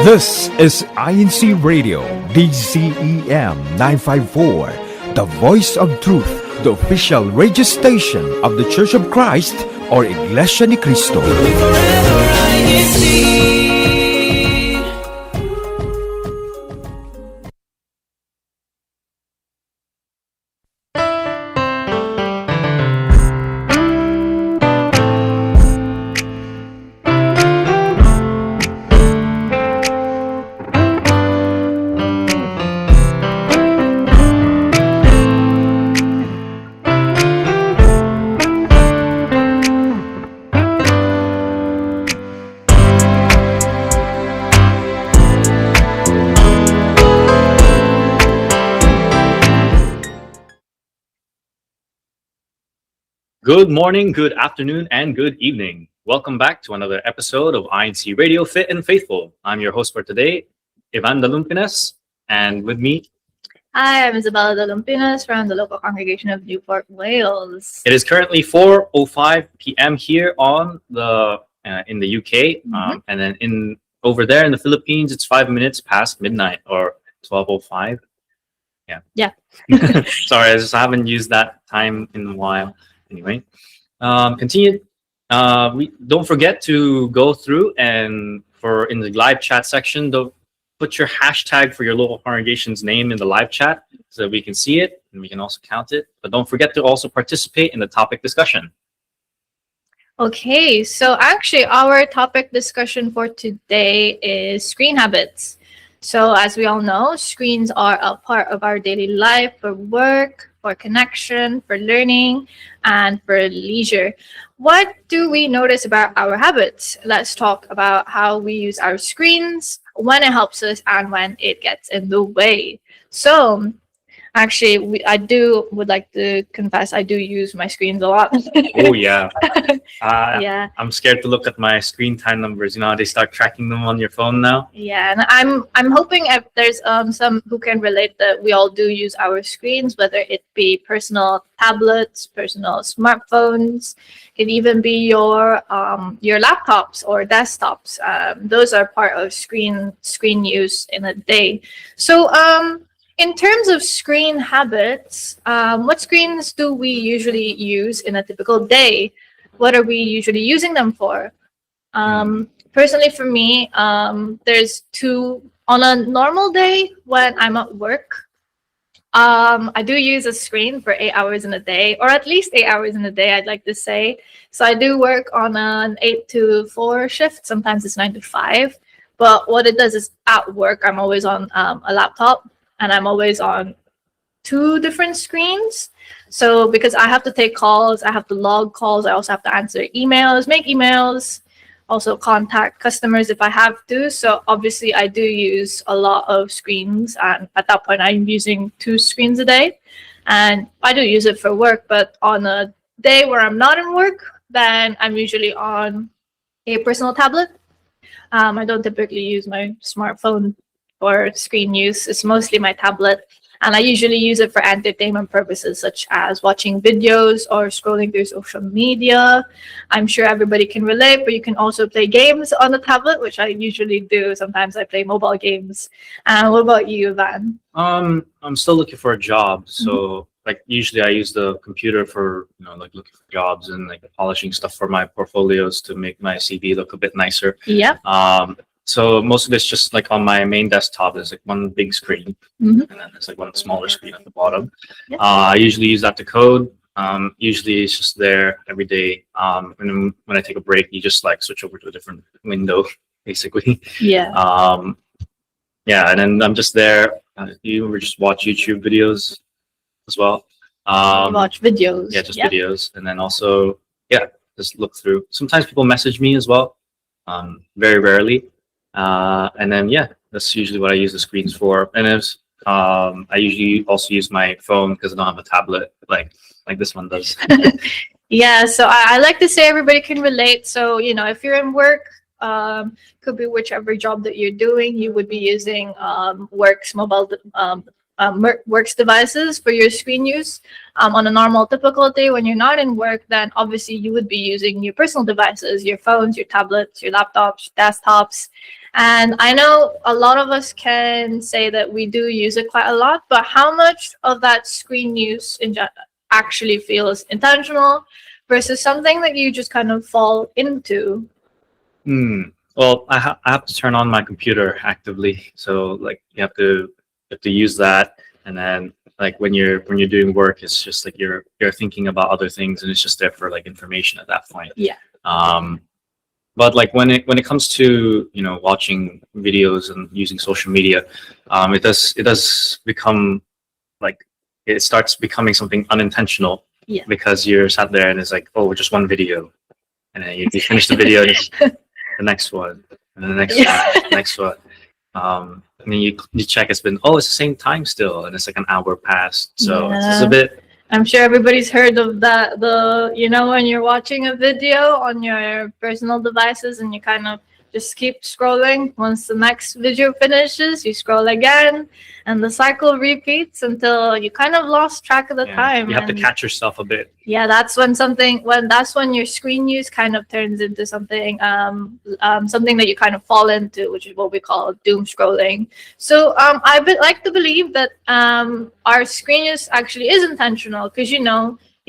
This is INCRadio, DCEM 954, the voice of truth, the official radio station of the Church of Christ or Iglesia ni Cristo. Good morning, good afternoon, and good evening. Welcome back to another episode of INCRadio Fit and Faithful. I'm your host for today, Ivan Dalumpines, and with me... Hi, I'm Isabella Dalumpines from the local congregation of Newport, Wales. It is currently 4:05 p.m. here on the in the UK, and then over there in the Philippines, it's 5 minutes past midnight, or 12:05. Yeah. Sorry, I haven't used that time in a while. Anyway, continue. We don't forget to go through and in the live chat section, put your hashtag for your local congregation's name in the live chat so that we can see it and we can also count it. But don't forget to also participate in the topic discussion. Okay, so actually our topic discussion for today is screen habits. So as we all know, screens are a part of our daily life for work, for connection, for learning, and for leisure. What do we notice about our habits? Let's talk about how we use our screens, when it helps us, and when it gets in the way. So actually, would like to confess, I do use my screens a lot. Oh, yeah. Yeah. I'm scared to look at my screen time numbers. You know, they start tracking them on your phone now. Yeah, and I'm hoping if there's some who can relate that we all do use our screens, whether it be personal tablets, personal smartphones, it could even be your laptops or desktops. Those are part of screen use in a day. So in terms of screen habits, what screens do we usually use in a typical day? What are we usually using them for? Personally, for me, there's two. On a normal day when I'm at work, I do use a screen for 8 hours in a day, or at least 8 hours in a day, I'd like to say. So I do work on an 8 to 4 shift. Sometimes it's 9 to 5. But what it does is at work, I'm always on a laptop. And I'm always on 2 different screens. So because I have to take calls, I have to log calls, I also have to answer emails, make emails, also contact customers if I have to. So obviously I do use a lot of screens. And at that point, I'm using 2 screens a day. And I do use it for work. But on a day where I'm not in work, then I'm usually on a personal tablet. I don't typically use my smartphone for screen use. It's mostly my tablet, and I usually use it for entertainment purposes such as watching videos or scrolling through social media. I'm sure everybody can relate, but you can also play games on the tablet, which I usually do. Sometimes I play mobile games. What about you, Van? I'm still looking for a job, so like usually I use the computer for like looking for jobs and like polishing stuff for my portfolios to make my CV look a bit nicer. Yeah. So most of it's just like on my main desktop. There's like one big screen, and then there's like one smaller screen at the bottom. Yep. I usually use that to code. Usually it's just there every day. And then when I take a break, you just like switch over to a different window, basically. Yeah. Yeah, and then I'm just there. You ever just watch YouTube videos as well? Watch videos. Yeah, just videos, and then also just look through. Sometimes people message me as well. Very rarely. And then that's usually what I use the screens for. And I usually also use my phone because I don't have a tablet like this one does. Yeah, so I like to say everybody can relate. So if you're in work, could be whichever job that you're doing, you would be using work's mobile works devices for your screen use. On a normal, typical day when you're not in work, then obviously you would be using your personal devices, your phones, your tablets, your laptops, desktops. And I know a lot of us can say that we do use it quite a lot, but how much of that screen use actually feels intentional versus something that you just kind of fall into? Well, I have to turn on my computer actively, so like you have to use that, and then like when you're doing work, it's just like you're thinking about other things, and it's just there for like information at that point. Yeah. But like when it comes to watching videos and using social media, it does become like it starts becoming something unintentional. Yeah. Because you're sat there and it's like, oh, just one video, and then you finish the video and it's the next one and the next one, next one. And then you check, it's been it's the same time still, and it's like an hour past. So it's just a bit. I'm sure everybody's heard of that. When you're watching a video on your personal devices and you kind of just keep scrolling. Once the next video finishes, you scroll again, and the cycle repeats until you kind of lost track of the time. You have to catch yourself a bit. Yeah, that's when your screen use kind of turns into something something that you kind of fall into, which is what we call doom scrolling. So I like to believe that our screen use actually is intentional, because you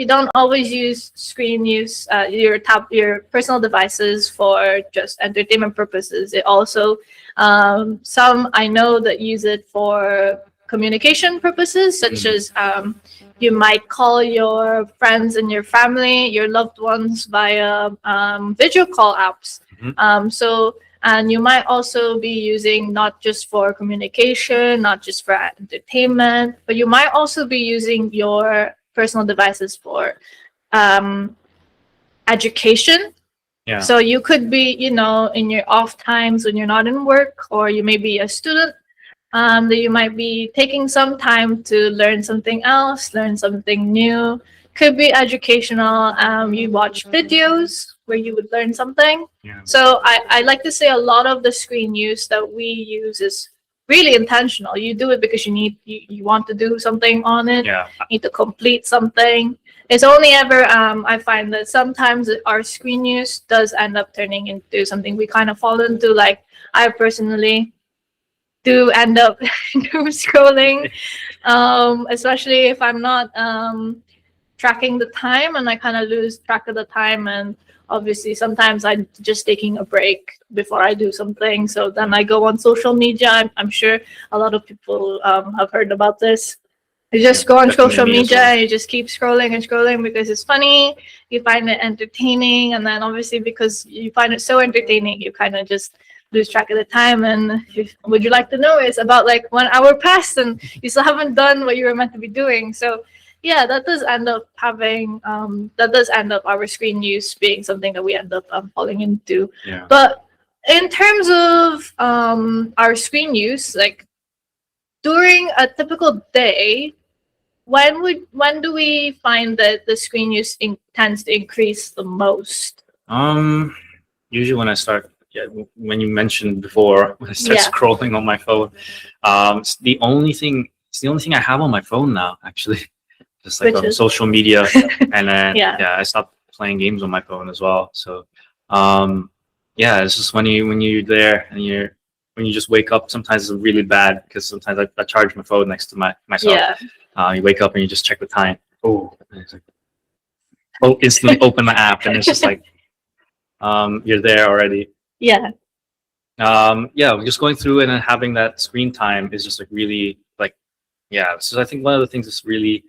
don't always use screen use your personal devices for just entertainment purposes. It also some I know that use it for communication purposes, such as you might call your friends and your family, your loved ones, via video call apps. And you might also be using not just for communication, not just for entertainment, but you might also be using your personal devices for education. Yeah. So you could be, in your off times when you're not in work, or you may be a student, that you might be taking some time to learn something else, learn something new. Could be educational. You watch videos where you would learn something. Yeah. So I like to say a lot of the screen use that we use is really intentional. You do it because you want to do something on it. Yeah. You need to complete something. It's only ever I find that sometimes our screen use does end up turning into something we kind of fall into. Like I personally do end up doom scrolling, especially if I'm not tracking the time, and I kind of lose track of the time. And obviously sometimes I'm just taking a break before I do something, so then I go on social media. I'm sure a lot of people have heard about this. You just go on social media and you just keep scrolling and scrolling because it's funny, you find it entertaining, and then obviously because you find it so entertaining, you kind of just lose track of the time. And would you like to know, it's about like 1 hour passed and you still haven't done what you were meant to be doing. So yeah, that does end up our screen use being something that we end up falling into. Yeah. But in terms of our screen use, like during a typical day, when do we find that the screen use tends to increase the most? Usually when I start, when you mentioned before, when I start scrolling on my phone, it's the only thing I have on my phone now, actually. Just like on social media, and then I stopped playing games on my phone as well. So it's just when you're there and when you just wake up, sometimes it's really bad because sometimes I charge my phone next to myself. Yeah. You wake up and you just check the time. And it's like, instantly open my app, and it's just like you're there already. Yeah. Just going through and then having that screen time is just like really like So I think one of the things that's really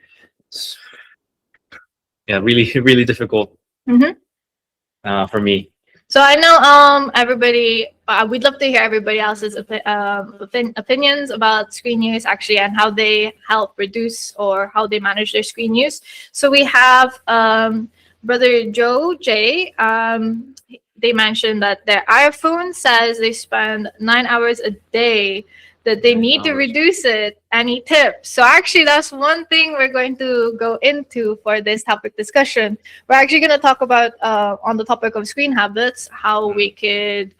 really difficult for me. So I know everybody. We'd love to hear everybody else's opinions about screen use actually, and how they help reduce or how they manage their screen use. So we have Brother Joe J. They mentioned that their iPhone says they spend 9 hours a day, that they need to reduce it. Any tips? So actually, that's one thing we're going to go into for this topic discussion. We're actually going to talk about on the topic of screen habits, how we could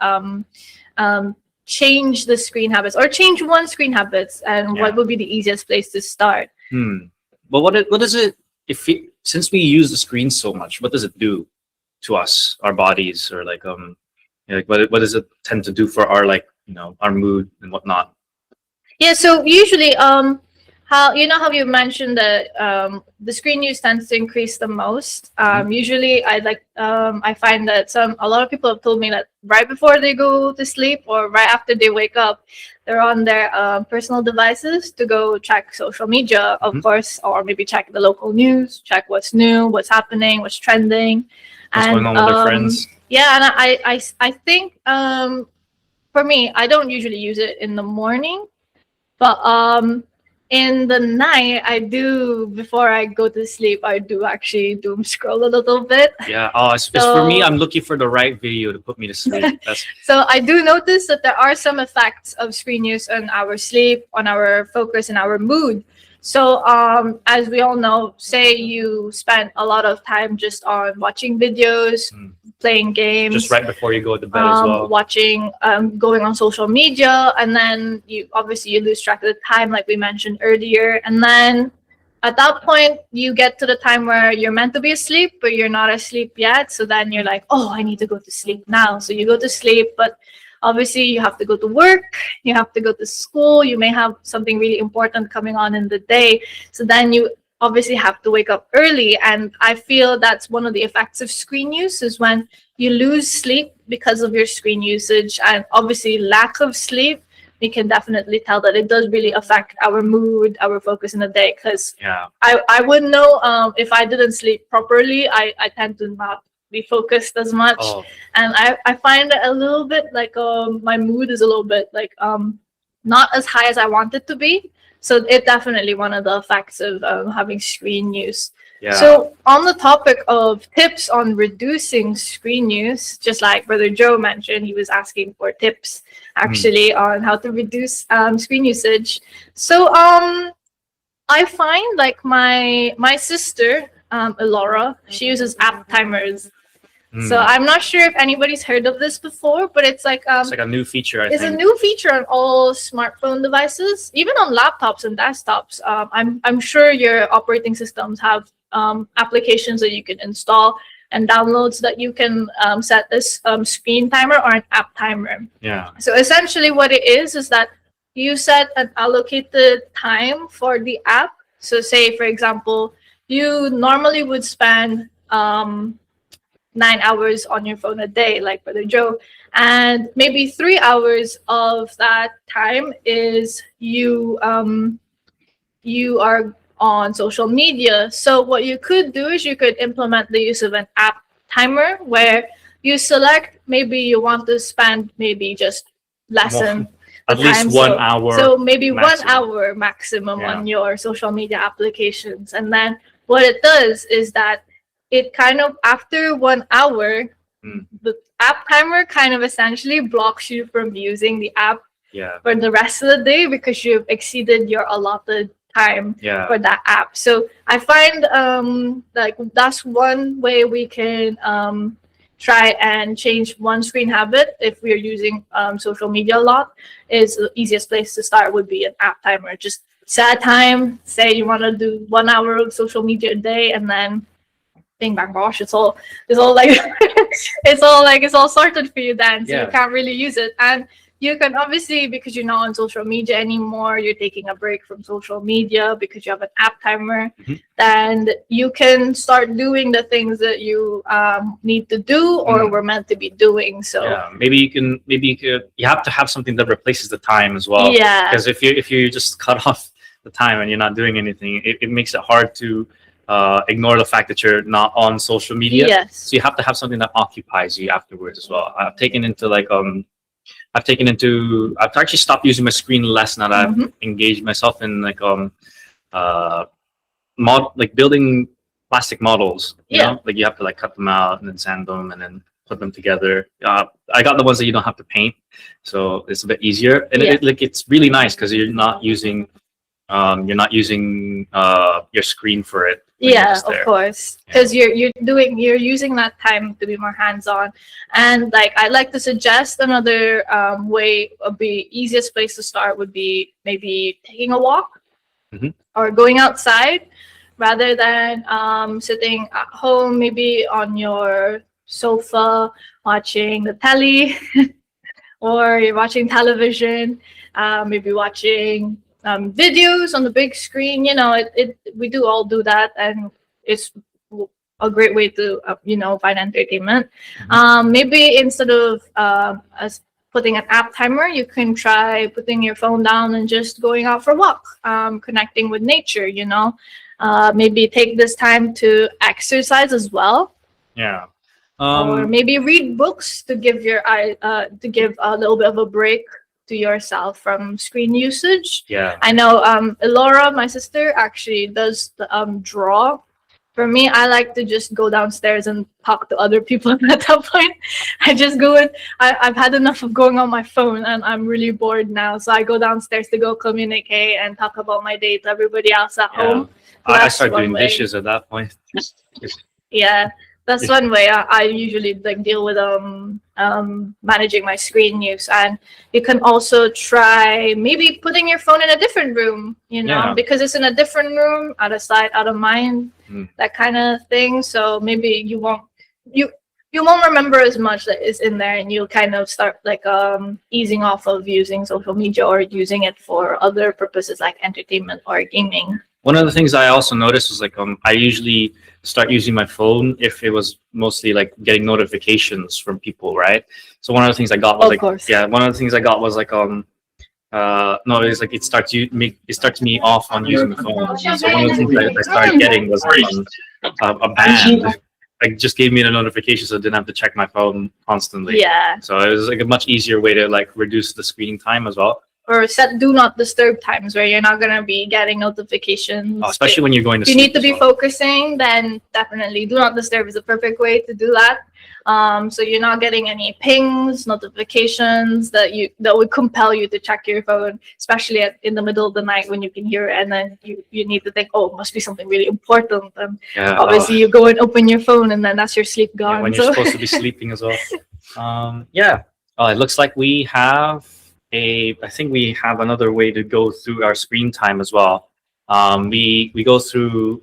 change the screen habits or change one screen habits, and what would be the easiest place to start? But what is it since we use the screen so much, what does it do to us, our bodies, or like what does it tend to do for our our mood and whatnot? Yeah, so usually how you mentioned that the screen use tends to increase the most. Usually I find that a lot of people have told me that right before they go to sleep or right after they wake up, they're on their personal devices to go check social media, of course, or maybe check the local news, check what's new, what's happening, what's trending, What's going on with their friends. Yeah, and I think for me, I don't usually use it in the morning, but in the night, I do, before I go to sleep, I do actually doom scroll a little bit. Yeah. Oh, it's for me, I'm looking for the right video to put me to sleep. So I do notice that there are some effects of screen use on our sleep, on our focus, and our mood. So as we all know, say you spend a lot of time just on watching videos, playing games, just right before you go to bed as well, watching, going on social media, and then you lose track of the time, like we mentioned earlier, and then at that point you get to the time where you're meant to be asleep but you're not asleep yet, so then you're like, oh, I need to go to sleep now, so you go to sleep, but obviously you have to go to work, you have to go to school, you may have something really important coming on in the day, so then you obviously have to wake up early. And I feel that's one of the effects of screen use, is when you lose sleep because of your screen usage, and obviously lack of sleep, we can definitely tell that it does really affect our mood, our focus in the day. Because I would know if I didn't sleep properly, I tend to not be focused as much, and I find it a little bit like my mood is a little bit like not as high as I want it to be. So it's definitely one of the effects of having screen use. So on the topic of tips on reducing screen use, just like Brother Joe mentioned, he was asking for tips actually on how to reduce screen usage. So I find like my sister Elora, she uses app timers. So I'm not sure if anybody's heard of this before, but it's like a new feature. It's a new feature on all smartphone devices, even on laptops and desktops. I'm sure your operating systems have applications that you can install and downloads that you can set this screen timer or an app timer. Yeah. So essentially, what it is that you set an allocated time for the app. So say, for example, you normally would spend 9 hours on your phone a day, like Brother Joe, and maybe 3 hours of that time is you are on social media. So what you could do is you could implement the use of an app timer where you select, maybe you want to spend maybe just less than at least 1 hour. So maybe maximum. 1 hour maximum on your social media applications. And then what it does is that it kind of, after 1 hour, the app timer kind of essentially blocks you from using the app for the rest of the day because you've exceeded your allotted time for that app. So I find like that's one way we can try and change one screen habit if we're using social media a lot. Is the easiest place to start would be an app timer. Just set a time, say you want to do 1 hour of social media a day, and then bing bang bosh, it's all like it's all sorted for you then, so you can't really use it. And you can obviously, because you're not on social media anymore, you're taking a break from social media because you have an app timer, then you can start doing the things that you need to do or were meant to be doing. So maybe you have to have something that replaces the time as well. Because if you just cut off the time and you're not doing anything, it makes it hard to ignore the fact that you're not on social media. So you have to have something that occupies you afterwards as well. I've actually stopped using my screen less now that I've engaged myself in like building plastic models. You know, like you have to like cut them out and then sand them and then put them together. I got the ones that you don't have to paint, so it's a bit easier. And it's really nice because you're not using you're not using your screen for it. when you're Yeah, just of there. course, because you're using that time to be more hands-on. And like I like to suggest another way of the easiest place to start would be maybe taking a walk Mhm. or going outside rather than sitting at home, maybe on your sofa watching the telly or you're watching television, maybe watching videos on the big screen. We do all do that, and it's a great way to find entertainment. Maybe instead of us putting an app timer, you can try putting your phone down and just going out for a walk, connecting with nature. Maybe take this time to exercise as well, Yeah. or maybe read books to give your eye to give a little bit of a break to yourself from screen usage. Yeah. I know Elora, my sister, actually does the draw. For me, I like to just go downstairs and talk to other people at that point. I just go in. I've had enough of going on my phone and I'm really bored now. So I go downstairs to go communicate and talk about my day to everybody else at Yeah. home. I That's start one doing way. dishes at that point. Yeah, that's one way I usually like deal with managing my screen use. And you can also try maybe putting your phone in a different room, Yeah. because it's in a different room, out of sight, out of mind, that kind of thing. So maybe you won't remember as much that is in there, and you'll kind of start like easing off of using social media or using it for other purposes like entertainment or gaming. One of the things I also noticed was like I usually start using my phone if it was mostly like getting notifications from people, right? So one of the things I got was Of course. one of the things I got was like no, it's like it starts me off on using the phone. So one of the things that I started getting was a band. Like just gave me the notification, so I didn't have to check my phone constantly. Yeah. So it was like a much easier way to like reduce the screen time as well. Or set do not disturb times where you're not gonna be getting notifications. Especially when you're going to If you sleep need to be as well. focusing, then definitely do not disturb is the perfect way to do that. So you're not getting any pings, notifications that would compel you to check your phone, especially in the middle of the night when you can hear it, and then you need to think, oh, it must be something really important. And obviously you go and open your phone, and then that's your sleep gone. When you're supposed to be sleeping as well. It looks like we have I think we have another way to go through our screen time as well. We go through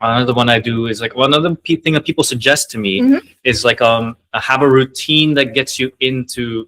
another one I do is like one other thing that people suggest to me is like have a routine that gets you into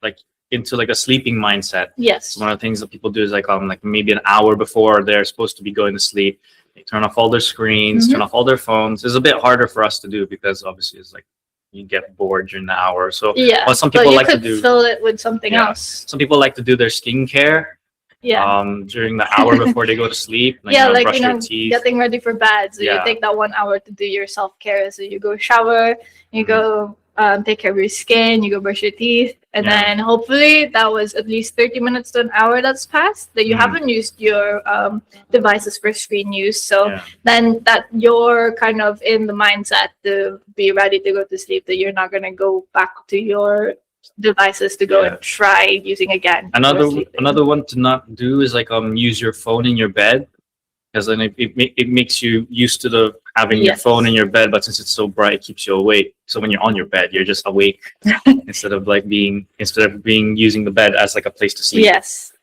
a sleeping mindset. Yes. So one of the things that people do is like maybe an hour before they're supposed to be going to sleep, they turn off all their screens, turn off all their phones. It's a bit harder for us to do because obviously it's like you get bored during the hour. So what some people like to do, fill it with something else. Some people like to do their skincare during the hour before they go to sleep. Brush their teeth. Getting ready for bed. So you take that 1 hour to do your self-care. So you go shower, you go take care of your skin, you go brush your teeth, and then hopefully that was at least 30 minutes to an hour that's passed that you haven't used your devices for screen use. So then that you're kind of in the mindset to be ready to go to sleep, that you're not going to go back to your devices to go and try using again. Another one to not do is like use your phone in your bed, because then it makes you used to having your phone in your bed, but since it's so bright, it keeps you awake. So when you're on your bed, you're just awake instead of being using the bed as like a place to sleep. Yes.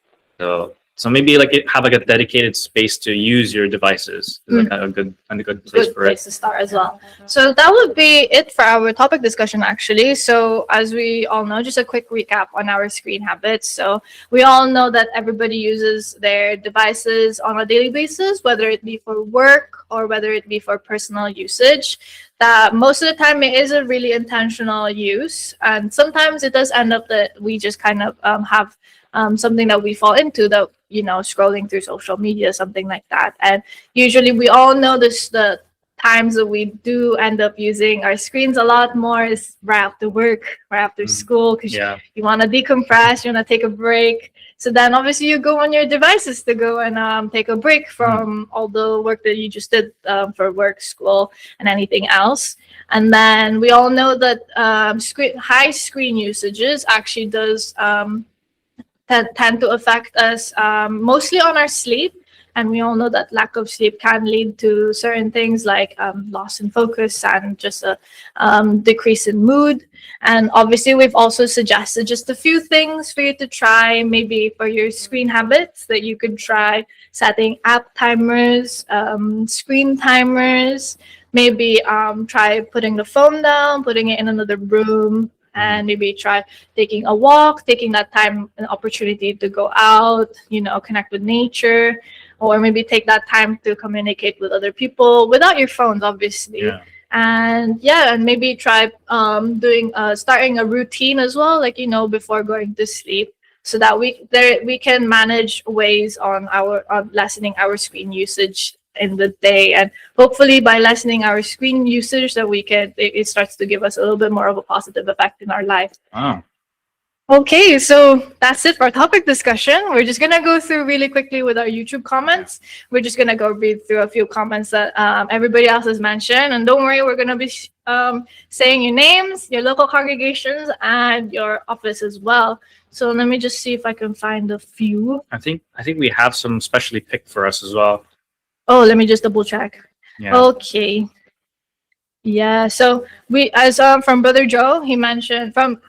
So maybe have a dedicated space to use your devices. Like a good place for it. To start as well. So that would be it for our topic discussion, actually. So as we all know, just a quick recap on our screen habits. So we all know that everybody uses their devices on a daily basis, whether it be for work or whether it be for personal usage. That most of the time it is a really intentional use, and sometimes it does end up that we just kind of have something that we fall into, that scrolling through social media, something like that. And usually we all know the times that we do end up using our screens a lot more is right after work, right after school, because you want to decompress, you want to take a break. So then obviously you go on your devices to go and take a break from all the work that you just did for work, school, and anything else. And then we all know that high screen usages actually does tend to affect us mostly on our sleep, And we all know that lack of sleep can lead to certain things like loss in focus and just a decrease in mood. And obviously, we've also suggested just a few things for you to try, maybe for your screen habits, that you could try setting app timers, screen timers, maybe try putting the phone down, putting it in another room, and maybe try taking a walk, taking that time and opportunity to go out, connect with nature, or maybe take that time to communicate with other people without your phones, obviously. Yeah. And maybe try starting a routine as well, like before going to sleep, so that we can manage ways on lessening our screen usage in the day. And hopefully by lessening our screen usage, that it starts to give us a little bit more of a positive effect in our life. Wow. Okay, so that's it for our topic discussion. We're just gonna go through really quickly with our YouTube comments. We're just gonna go read through a few comments that everybody else has mentioned, and don't worry, we're gonna be saying your names, your local congregations, and your office as well. So let me just see if I can find a few. I think we have some specially picked for us as well. Oh, let me just double check. Yeah. Okay. Yeah, so from Brother Joe, he mentioned from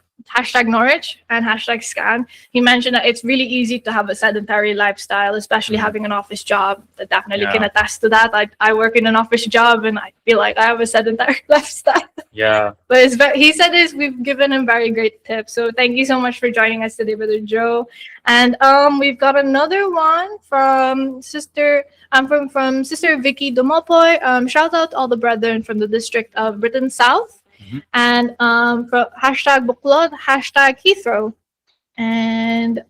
#Norwich and #Scan, he mentioned that it's really easy to have a sedentary lifestyle, especially having an office job. I definitely can attest to that. I work in an office job and I feel like I have a sedentary lifestyle. Yeah. But he said we've given him very great tips. So thank you so much for joining us today, Brother Joe. And we've got another one from Sister Sister Vicky Dumopoy. Shout out to all the brethren from the district of Britain South. And from #Buklod, #Heathrow. And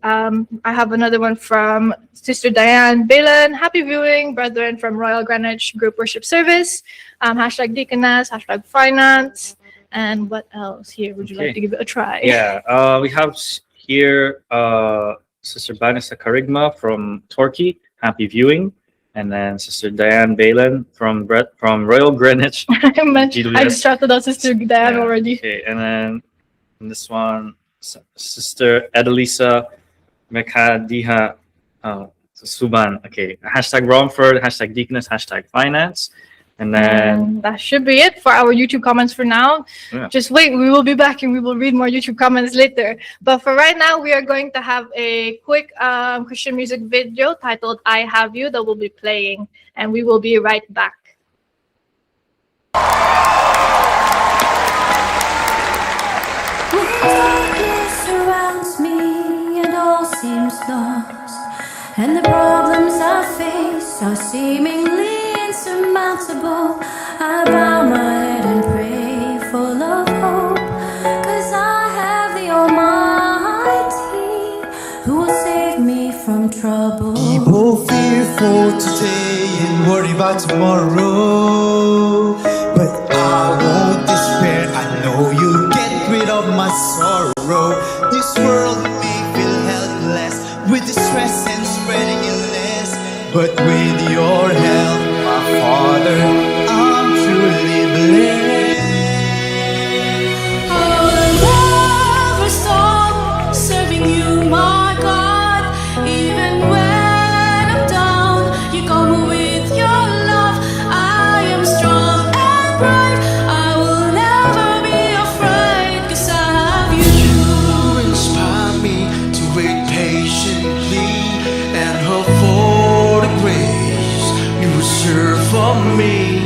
I have another one from Sister Diane Balan. Happy viewing, brethren from Royal Greenwich Group Worship Service. #Deaconess, #Finance. And what else here? Would you like to give it a try? Yeah, we have here Sister Vanessa Karigma from Turkey. Happy viewing. And then Sister Diane Balan from Royal Greenwich. I just shouted out Sister Diane already. Okay, and then this one, Sister Edelisa Mekadiha Suban. Okay, #Romford, #Deaconess, #Finance. And then that should be it for our YouTube comments for now. Yeah. Just wait, we will be back and we will read more YouTube comments later. But for right now, we are going to have a quick Christian music video titled I Have You that will be playing, and we will be right back. Darkness surrounds me and all seems lost, and the problems I face are seemingly insurmountable. I bow my head and pray, full of hope, 'cause I have the Almighty who will save me from trouble. People fearful today and worry about tomorrow, but I won't despair. I know you'll get rid of my sorrow. This world may feel helpless with the stress and spreading illness, but with your help, my Father, I'm truly blessed. I will never stop serving you, my God. Even when I'm down, you come with your love. I am strong and bright. I will never be afraid, 'cause I have you. You inspire me to wait patiently and hope for the grace you reserve for me.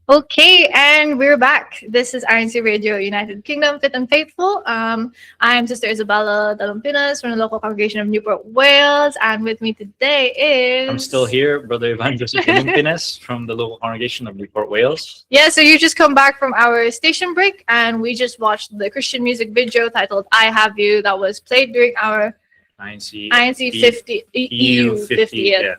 Okay, and we're back. This is INCRadio, United Kingdom, Fit and Faithful. I'm Sister Isabella Dalumpinas from the local congregation of Newport, Wales, and with me today is... I'm still here, Brother Evangelist Lumpines from the local congregation of Newport, Wales. Yeah, so you just come back from our station break, and we just watched the Christian music video titled "I Have You" that was played during our INC 50 EU 50th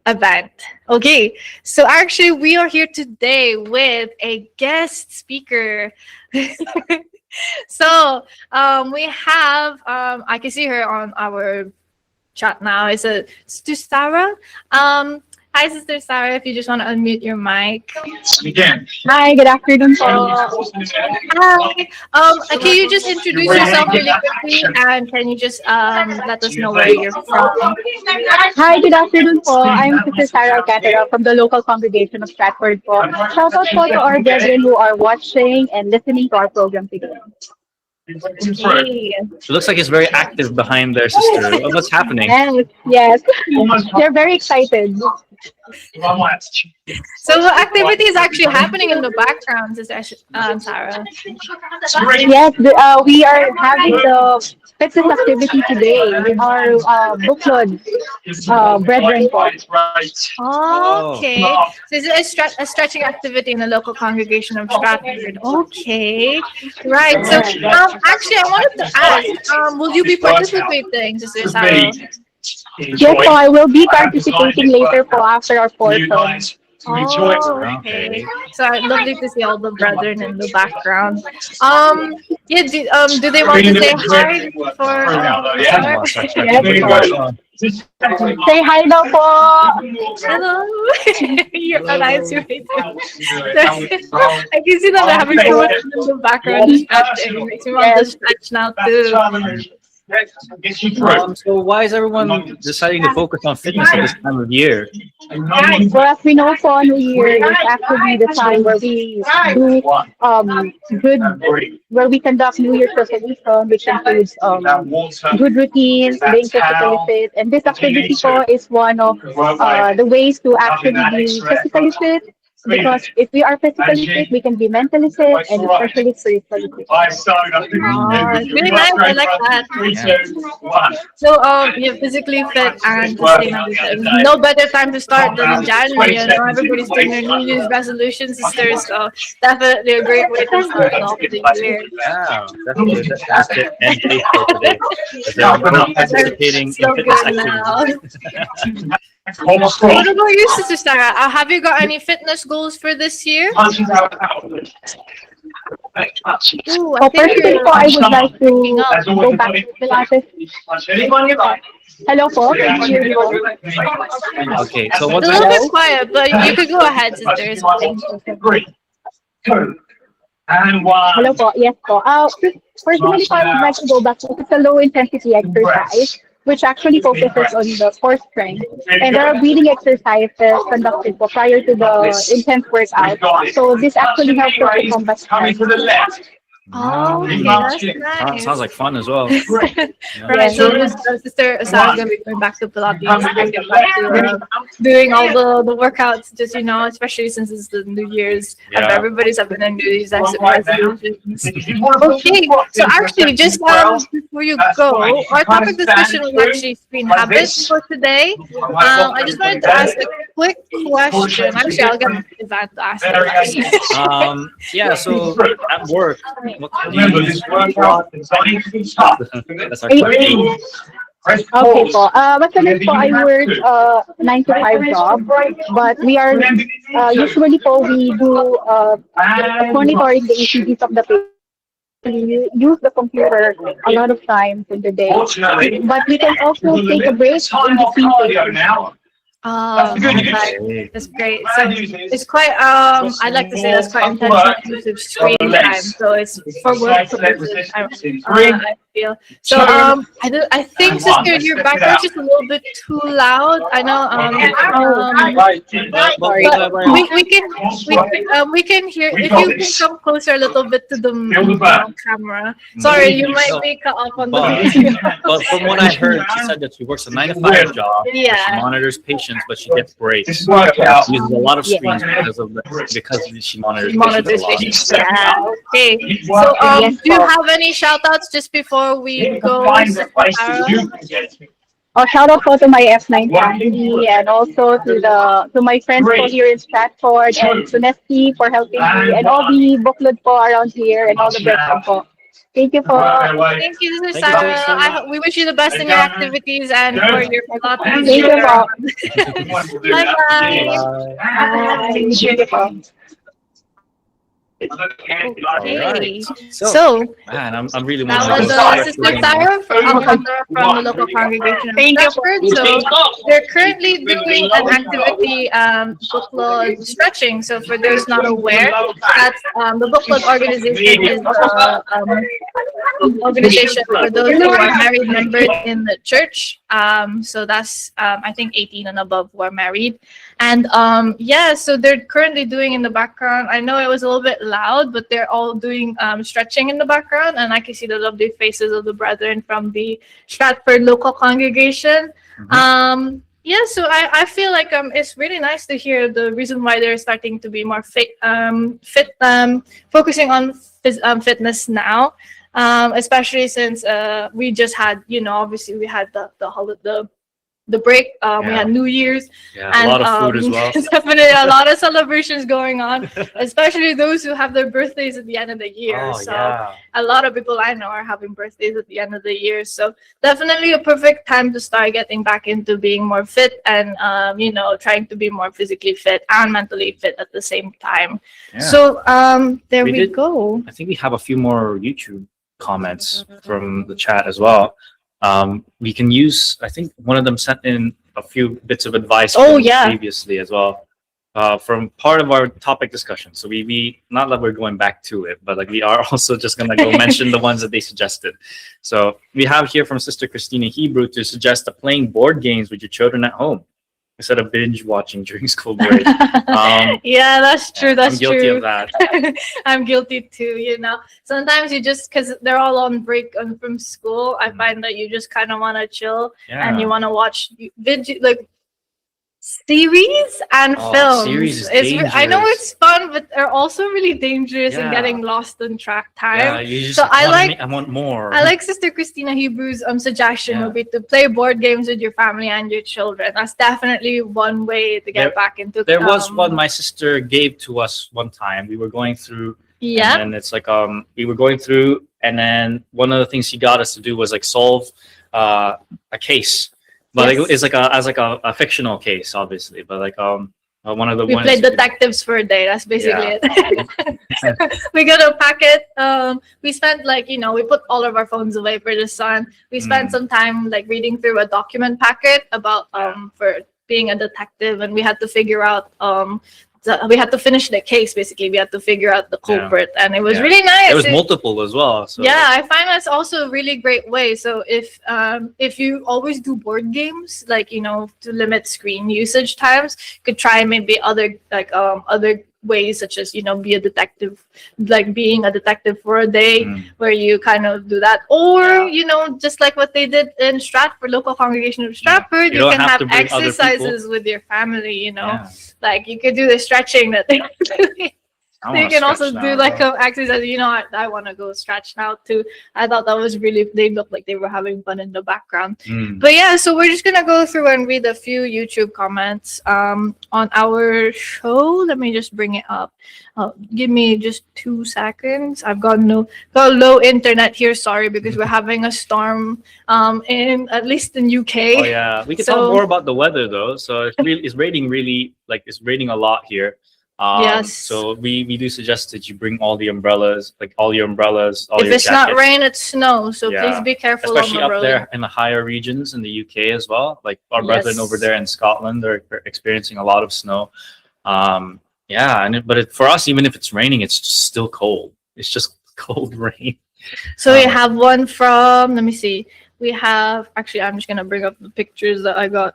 event. Okay, so actually we are here today with a guest speaker. So we have I can see her on our chat now. It's Sister Sarah. Hi, Sister Sarah. If you just want to unmute your mic. Hi, good afternoon po. Hi. Can you just introduce yourself really quickly, and can you just let us know where you're from? Hi, good afternoon po. I'm Sister Sarah Catera from the local congregation of Stratford po. Shout out po to our brethren who are watching and listening to our program today. Hey. It looks like it's very active behind there, sister. What's happening? Yes. They're very excited. So what activity is actually happening in the background, Sister Sarah? Yes, we are having the fitness activity today with our bookload brethren po. Okay. So is it a stretching activity in the local congregation of Stratford? Okay. Right. So actually I wanted to ask, will you be participating, Sister Sarah? Yes po, I will be participating later po after our portion. Oh, okay. So lovely to see all the brethren in the background. Yeah. Do they want to say hi Say hi now po. Hello. You're on INCRadio. I can see that they're having so much in the background. It makes me want to stretch now too. So why is everyone deciding to focus on fitness at this time of year? Well, as we know po, New Year is actually the time where we do where we conduct New Year's resolution, which includes good routines, being physically fit, and this activity po is one of the ways to actually be physically fit. Because if we are physically fit, we can be mentally fit and especially spiritually fit. It's really nice. I like that. Yeah. So, you're physically fit and sustainably. No better time to start than in January. You know, everybody's doing their New Year's resolutions, sisters. So, definitely a great way to start off the year. Yeah, definitely. That's it. And faithful today. Participating in So fitness good now. activities. What about you, Sister Sarah? Have you got any fitness goals for this year? Ooh, I think Personally po, I would like to go back to Pilates. Hello po. Okay, so It's what's a little bit quiet, but you could go ahead, sisters. Hello po. Yes po. Personally po, I would like to go back to a low intensity exercise, which actually focuses on the core strength. And there are breathing exercises conducted po prior to the intense workout. So this actually helps us to combat stress. Oh, okay, that's nice. sounds like fun as well. Right, so Sister Sarah's gonna be going back to Pilates, get back to doing all the workouts, just especially since it's the New Year's, and everybody's having a New Year's resolutions. Okay, so actually, just before you go, our topic discussion was actually screen habits for today. I just wanted to ask a quick question. Actually, I'll get Ivan to ask the question. Yeah, so at work, what do you Remember, use? this workout is only That's our question. Okay po. Actually po, I work 9 to 5 job, but we are usually po we do monitoring the ECGs of the patient. We use the computer a lot of times in the day, but we can also take a break in between patients. Oh, okay. That's great. So it's quite I'd like to say that's quite intentional use of screen time. So it's for work purposes. I feel so. I think, sister, your background's just a little bit too loud. I know. We can hear if you can come closer a little bit to the camera. Sorry, you might be cut off on the video. But from what I heard, she said that she works a 9 to 5 job. Yeah. She monitors patients congregations, but she gets breaks. She uses a lot of screens because she monitors Monitors patients a lot. patients. Yeah. Okay. So Yes, do you po. have any shout outs just before we go, Sister Sarah? Oh, shout out po to my F9 family and also to my friends po here in Stratford and to Nesty for helping me and all the booklet po around here and all the breakfast po. Thank you po. Thank you, Sister Thank you, Sarah. sister. We wish you the best in your activities and for your Thank you po. Bye bye. Bye. Thank you po. Okay. So, So man, I'm really that wanting was to go Sister Sarah from the local congregation of Stratford. So they're currently doing an activity, book club stretching. So for those not aware, that's the book club organization is organization for those who are married members in the church. So that's I think 18 and above who are married. And yeah, so they're currently doing in the background. I know it was a little bit loud, but they're all doing stretching in the background, and I can see the lovely faces of the brethren from the Stratford local congregation. Yeah, so I feel like it's really nice to hear the reason why they're starting to be more fit, focusing on fitness now, especially since we just had, obviously we had the break. We had New Year's. Yeah, And, a lot of food as well. Definitely a lot of celebrations going on, especially those who have their birthdays at the end of the year. Oh, So yeah. a lot of people I know are having birthdays at the end of the year. So definitely a perfect time to start getting back into being more fit and, trying to be more physically fit and mentally fit at the same time. Yeah. So there We we did- go. I think we have a few more YouTube comments from the chat as well. We can use, I think one of them sent in a few bits of advice Oh, from yeah. previously as well, from part of our topic discussion. So we not that we're going back to it, but like we are also just gonna go mention the ones that they suggested. So we have here from Sister Christina Hebrew to suggest playing board games with your children at home instead of binge watching during school break. Yeah, that's true. That's I'm guilty true. of that. I'm guilty too, Sometimes you just, because they're all on break from school, I find that you just kind of want to chill and you want to watch like series and Oh, films. series is I know dangerous. it's fun, but they're also really dangerous and Yeah. getting lost in track time. Yeah, you just So I I want more. I like Sister Christina Hebrew's suggestion Yeah. would be to play board games with your family and your children. That's definitely one way to get back into. There was one my sister gave to us one time. We were going through, Yeah. and it's like we were going through, and then one of the things she got us to do was like solve a case, but Yes. like, it's like a fictional case, obviously, but like one of the We ones played detectives for a day. That's basically it. We got a packet. We spent we put all of our phones away for the sun. We spent some time like reading through a document packet about for being a detective, and we had to figure out we had to finish the case. Basically, we had to figure out the culprit, and it was Yeah. really nice. There was multiple as well. So Yeah, I find that's also a really great way. So if you always do board games, to limit screen usage times, you could try maybe other ways, such as be a detective, like being a detective for a day, where you kind of do that, or just like what they did in Stratford, local congregation of Stratford, You you don't can have have to bring other exercises with your family. Yeah. Like you could do the stretching that they doing. I So you wanna can also stretch do now, like though. an exercise. I want to go stretch now too. I thought that was really. They looked like they were having fun in the background. But yeah, so we're just gonna go through and read a few YouTube comments on our show. Let me just bring it up. Give me just 2 seconds. I've got low internet here. Sorry, because we're having a storm in at least in UK. Oh yeah, we could So- talk more about the weather though. So it's raining really, like it's raining a lot here. Yes. So we do suggest that you bring all the umbrellas, like all your umbrellas, all If your it's not jackets, rain, it's snow. So Yeah. please be careful especially on the up road. there in the higher regions in the UK as well. Like our brethren Yes. over there in Scotland, they're experiencing a lot of snow. Yeah, for us, even if it's raining, it's still cold. It's just cold rain. So we have one from, let me see. We have, actually, I'm just going to bring up the pictures that I got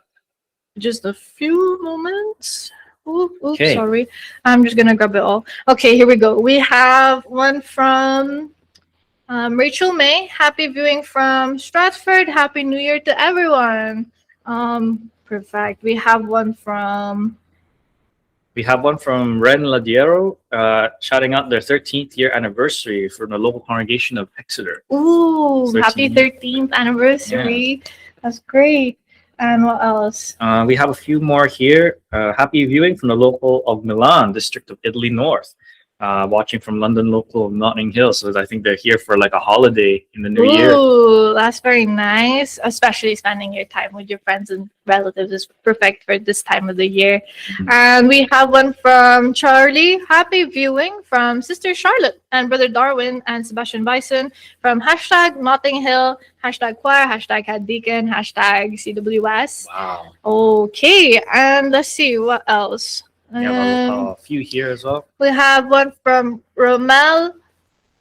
just a few moments. Oops, Okay. sorry. I'm just going to grab it all. Okay, here we go. We have one from Rachel May. Happy viewing from Stratford. Happy New Year to everyone. Perfect. We have one from. Ren Ladiero, shouting out their 13th year anniversary from the local congregation of Exeter. Ooh, 13. happy 13th anniversary. That's great. And what else? We have a few more here. Happy viewing from the local of Milan, district of Italy North. Watching from London local of Notting Hill. So I think they're here for like a holiday in the new year. Ooh, that's very nice. Especially spending your time with your friends and relatives is perfect for this time of the year. And we have one from Charlie. Happy viewing from Sister Charlotte and Brother Darwin and Sebastian Bison from hashtag Notting Hill, hashtag choir, hashtag head deacon, hashtag CWS. Wow. Okay, and let's see what else. We have a few here as well. We have one from Romel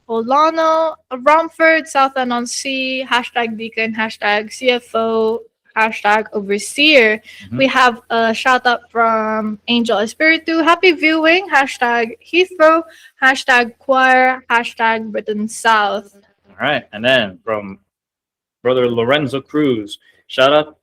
Olano, Romford, Southend-on-Sea, hashtag deacon, hashtag CFO, hashtag overseer. We have a shout out from Angel Espiritu. Happy viewing, hashtag Heathrow, hashtag choir, hashtag Britain South. All right. And then from Brother Lorenzo Cruz, shout out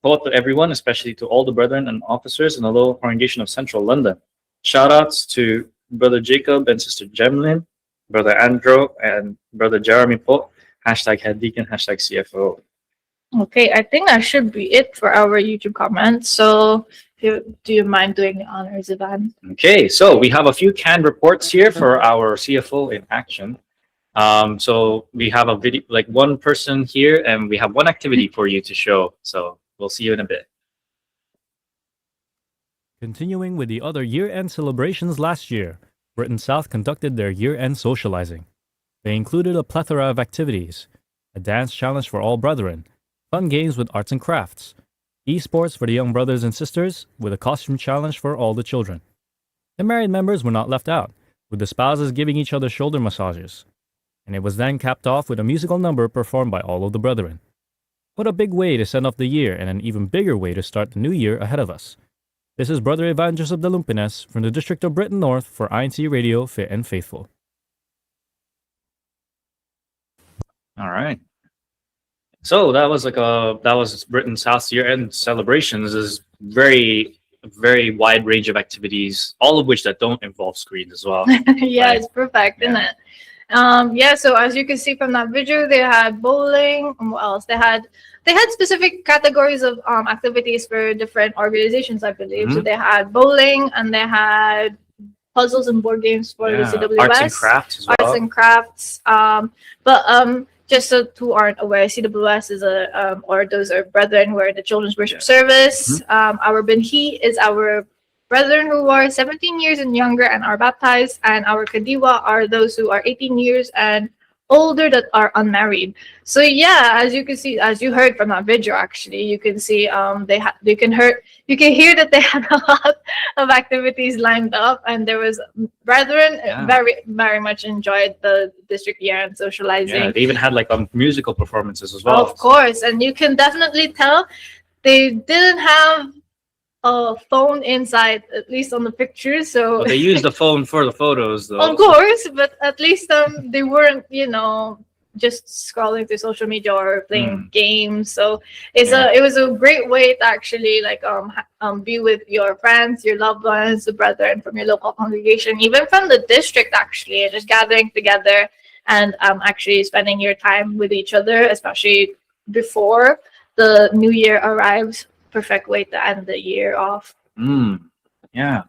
both to everyone, especially to all the brethren and officers in the local congregation of Central London. Shout outs to Brother Jacob and Sister Gemlin, Brother Andrew and Brother Jeremy Pope, hashtag head deacon, hashtag CFO. Okay, I think that should be it for our YouTube comments. So do you mind doing the honors, Ivan? Okay, so we have a few canned reports here for our CFO in action. So we have a video, like one person here, and we have one activity for you to show. So we'll see you in a bit. Continuing with the other year-end celebrations last year, Britain South conducted their year-end socializing. They included a plethora of activities, a dance challenge for all brethren, fun games with arts and crafts, esports for the young brothers and sisters, with a costume challenge for all the children. The married members were not left out, with the spouses giving each other shoulder massages. And it was then capped off with a musical number performed by all of the brethren. What a big way to send off the year, and an even bigger way to start the new year ahead of us. This is Brother Ivan Joseph de Lumpines from the District of Britain North for INCRadio Fit and Faithful. All right. So that was Britain South's year-end celebrations. Is very wide range of activities, all of which that don't involve screens as well. Yeah, it's perfect, isn't it? So as you can see from that video, they had bowling. What else? They had specific categories of activities for different organizations, I believe. So they had bowling and they had puzzles and board games for the CWS. Arts and crafts as well. Arts and crafts. Just so who aren't aware, CWS is those are brethren who are in the children's worship service. Our Benhi is our brethren who are 17 years and younger and are baptized, and our Kadiwa are those who are 18 years and older that are unmarried. So yeah, as you can see, as you heard from that video, actually, you can see you can hear that they had a lot of activities lined up, and there was brethren very much enjoyed the district year and socializing. Yeah, they even had like musical performances as well. Of course, and you can definitely tell they didn't have a phone inside, at least on the pictures. So they used the phone for the photos, though. Of course, but at least they weren't, just scrolling through social media or playing games. So it was a great way to actually be with your friends, your loved ones, the brethren from your local congregation, even from the district, actually, and just gathering together and actually spending your time with each other, especially before the new year arrives. Perfect way to end the year off. Yeah.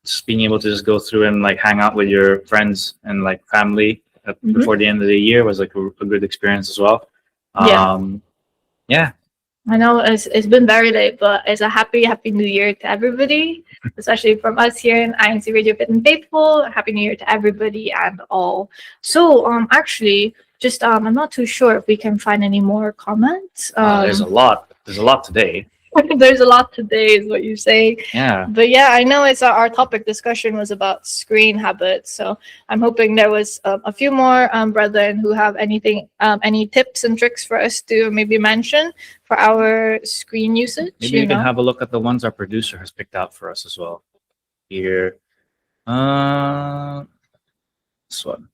Just being able to just go through and hang out with your friends and family before the end of the year was a good experience as well. Yeah. I know it's been very late, but it's a happy new year to everybody, especially from us here in INCRadio Fit and Faithful. Happy New Year to everybody and all. So actually, just I'm not too sure if we can find any more comments. There's a lot. There's a lot today. There's a lot today, is what you say. Yeah. But yeah, I know it's our topic discussion was about screen habits. So I'm hoping there was a few more brethren who have any tips and tricks for us to maybe mention for our screen usage. Maybe you can have a look at the ones our producer has picked out for us as well. Here. This one.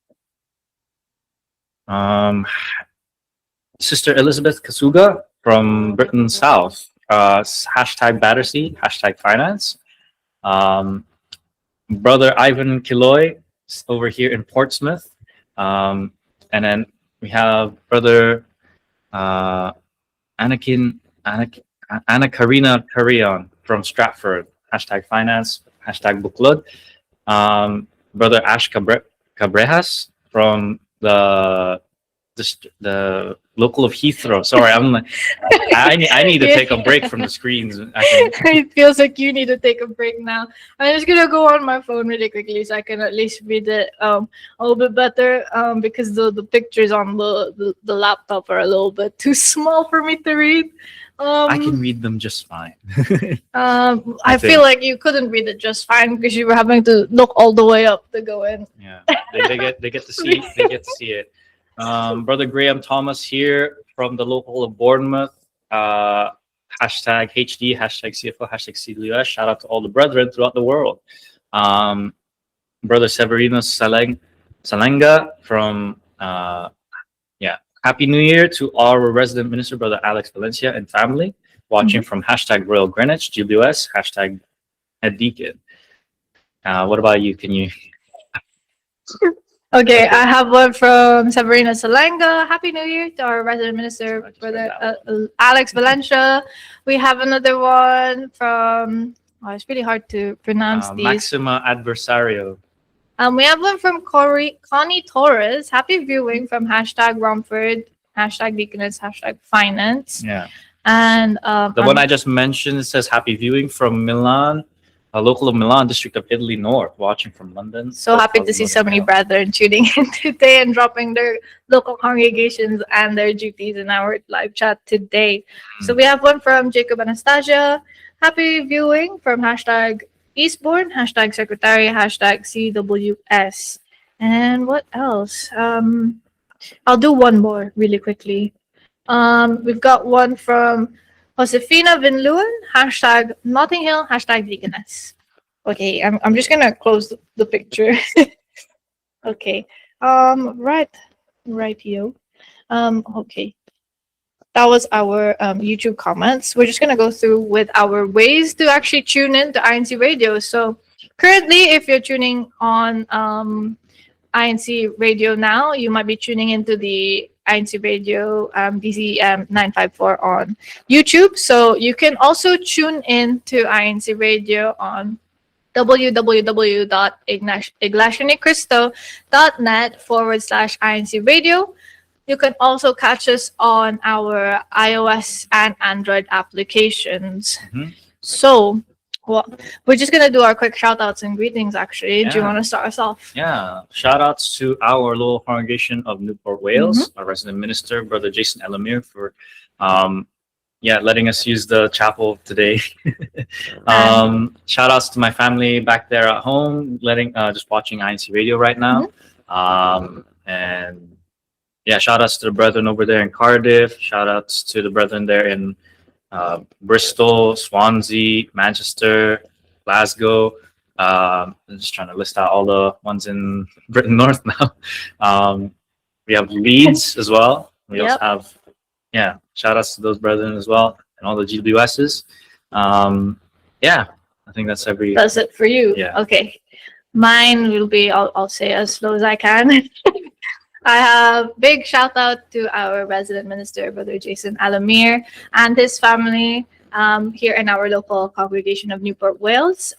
Sister Elizabeth Kasuga from Britain South. hashtag Battersea, hashtag finance. Brother Ivan Kiloy over here in Portsmouth. And then we have brother Anakin, Anna Karina Carrion from Stratford, hashtag finance, hashtag Buklod. Brother Ash Cabrejas from the local of Heathrow. Sorry, I need to take a break from the screens. It feels like you need to take a break now. I'm just gonna go on my phone really quickly so I can at least read it a little bit better. Because the pictures on the laptop are a little bit too small for me to read. I can read them just fine. I feel like you couldn't read it just fine because you were having to look all the way up to go in. Yeah, they get to see it. Brother Graham Thomas here from the local of Bournemouth. Hashtag HD, hashtag CFO, hashtag CWS. Shout out to all the brethren throughout the world. Brother Severino Salenga from Happy New Year to our resident minister, Brother Alex Valencia and family, watching from hashtag Royal Greenwich, GWS, hashtag Head Deacon. What about you? Can you? Okay, I have one from Sabrina Salanga. Happy New Year to our resident minister, Brother Alex Valencia. We have another one from, it's really hard to pronounce these. Maxima Adversario. We have one from Connie Torres. Happy viewing from hashtag Romford, hashtag Deaconess, hashtag Finance. Yeah. And the one I just mentioned, it says happy viewing from Milan, a local of Milan, District of Italy North, watching from London. So happy to see so many brethren tuning in today and dropping their local congregations and their duties in our live chat today. So we have one from Jacob Anastasia. Happy viewing from hashtag Eastbourne, hashtag Secretary, hashtag CWS. And what else? I'll do one more really quickly. We've got one from Josefina Vinluan, hashtag Notting Hill, hashtag Deaconess. Okay, I'm just gonna close the picture. Okay. Right here. Okay. That was our YouTube comments. We're just gonna go through with our ways to actually tune in to INC Radio. So currently, if you're tuning on INC Radio now, you might be tuning into the INC Radio DCM 954 on YouTube. So you can also tune in to INC Radio on www.iglationiccristo.net/INC Radio. You can also catch us on our iOS and Android applications. So, well, we're just going to do our quick shout outs and greetings, actually. Do you want to start us off? Yeah. Shout outs to our little congregation of Newport, Wales, our resident minister, Brother Jason Elamir, for letting us use the chapel today. Shout outs to my family back there at home, just watching INC Radio right now. And yeah, shout outs to the brethren over there in Cardiff. Shout outs to the brethren there in Bristol, Swansea, Manchester, Glasgow. I'm just trying to list out all the ones in Britain North now. We have Leeds as well. We also have, shout outs to those brethren as well and all the GWSs. I think that's That's it for you. Yeah. Okay. Mine will be, I'll say as slow as I can. I have big shout out to our resident minister, Brother Jason Alamir, and his family here in our local congregation of Newport, Wales.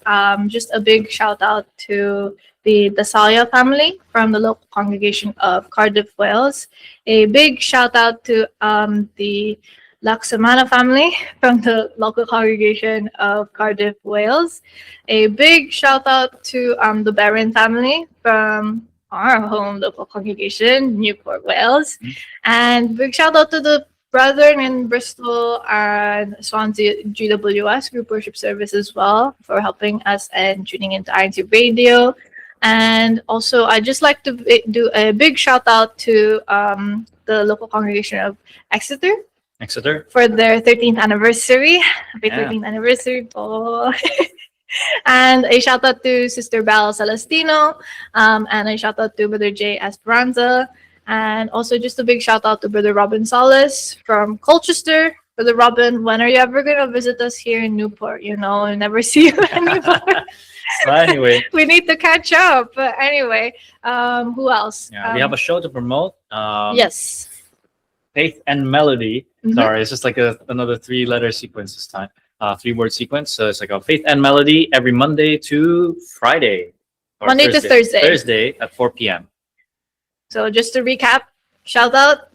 Just a big shout out to the Dasalia family from the local congregation of Cardiff, Wales. A big shout out to the Laksamana family from the local congregation of Cardiff, Wales. A big shout out to the Barron family from our home local congregation, Newport, Wales. And big shout out to the brethren in Bristol and Swansea GWS Group Worship Service as well for helping us and tuning into INC Radio. And also, I'd just like to do a big shout out to the local congregation of Exeter for their 13th anniversary. Happy 13th anniversary, Paul. And a shout out to Sister Belle Celestino, and a shout out to Brother Jay Esperanza, and also just a big shout out to Brother Robin Solis from Colchester, Brother Robin, when are you ever going to visit us here in Newport? You know, I never see you anymore. So anyway, We need to catch up. But anyway, who else? yeah, we have a show to promote. Yes. Faith and Melody. Mhm. Sorry, it's just like another three-letter sequence this time. Three-word sequence. So it's like a Faith and Melody every Monday to Friday. Or Monday to Thursday. Thursday at 4 p.m. So just to recap, shout out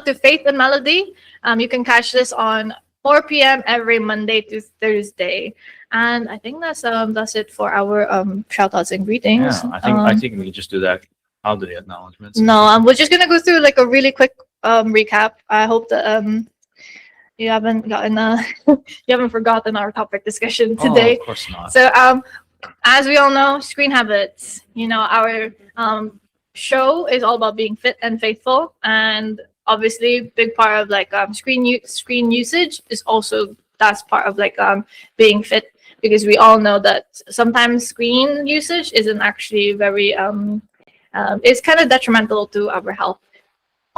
to Faith and Melody. You can catch this on 4 p.m. every Monday to Thursday. And I think that's it for our shout outs and greetings. Yeah, I think we can just do that. I'll do the acknowledgments. No, we're just gonna go through like a really quick recap. I hope that you haven't gotten you haven't forgotten our topic discussion today. Oh, of course not. So as we all know, screen habits. You know, our show is all about being fit and faithful, and obviously, big part of like screen usage is also that's part of like being fit, because we all know that sometimes screen usage isn't actually very it's kind of detrimental to our health.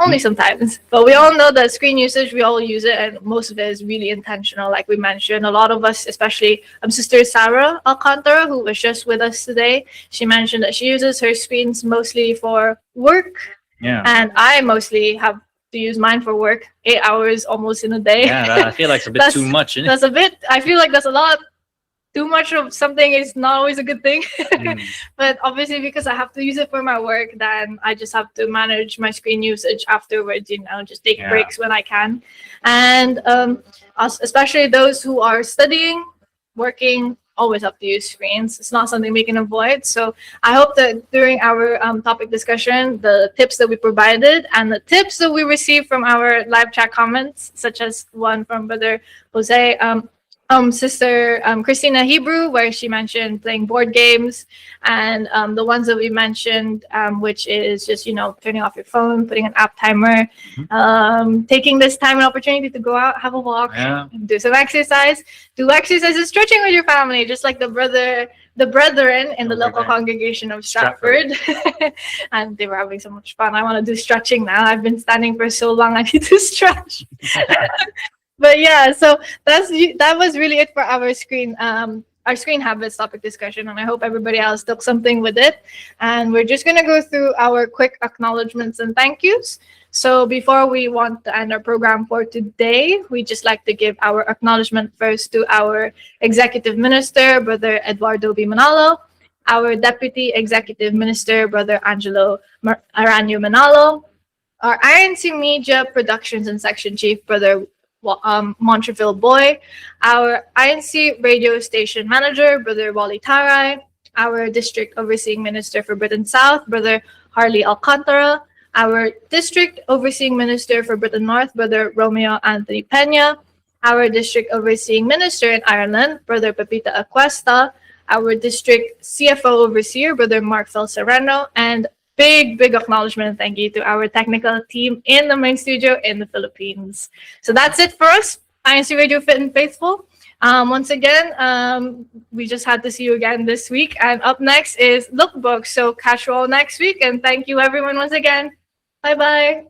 Only sometimes, but we all know that screen usage, we all use it, and most of it is really intentional. Like we mentioned, a lot of us, especially Sister Sarah Alcantara, who was just with us today, she mentioned that she uses her screens mostly for work, Yeah. and I mostly have to use mine for work, 8 hours almost in a day. Yeah, I feel like it's a bit too much. Isn't it? That's a bit. I feel like that's a lot. Too much of something is not always a good thing. But obviously, because I have to use it for my work, then I just have to manage my screen usage afterwards, you know, just take breaks when I can. And especially those who are studying, working, always have to use screens. It's not something we can avoid. So I hope that during our topic discussion, the tips that we provided and the tips that we received from our live chat comments, such as one from Brother Jose, Sister Christina Hebrew, where she mentioned playing board games, and the ones that we mentioned, which is just, you know, turning off your phone, putting an app timer, taking this time and opportunity to go out, have a walk, do some exercise, do exercises, stretching with your family, just like the brethren in the local congregation of Stratford. And they were having so much fun. I want to do stretching now. I've been standing for so long. I need to stretch. But yeah, so that was really it for our screen habits topic discussion, and I hope everybody else took something with it. And we're just gonna go through our quick acknowledgments and thank yous. So before we want to end our program for today, we just like to give our acknowledgement first to our Executive Minister, Brother Eduardo B. Manalo, our Deputy Executive Minister, Brother Angelo Aranyo Manalo, our INC Media Productions and Section Chief, Brother Montreville Boy, our INC radio station manager, Brother Wally Taray, our district overseeing minister for Britain South, Brother Harley Alcantara, our district overseeing minister for Britain North, Brother Romeo Anthony Pena, our district overseeing minister in Ireland, Brother Pepita Acuesta, our district CFO overseer, Brother Mark Fel Serrano, and big acknowledgement and thank you to our technical team in the main studio in the Philippines. So that's it for us, INCRadio Fit and Faithful. Once again, we just had to see you again this week. And up next is Lookbook. So catch you all next week. And thank you everyone once again. Bye-bye.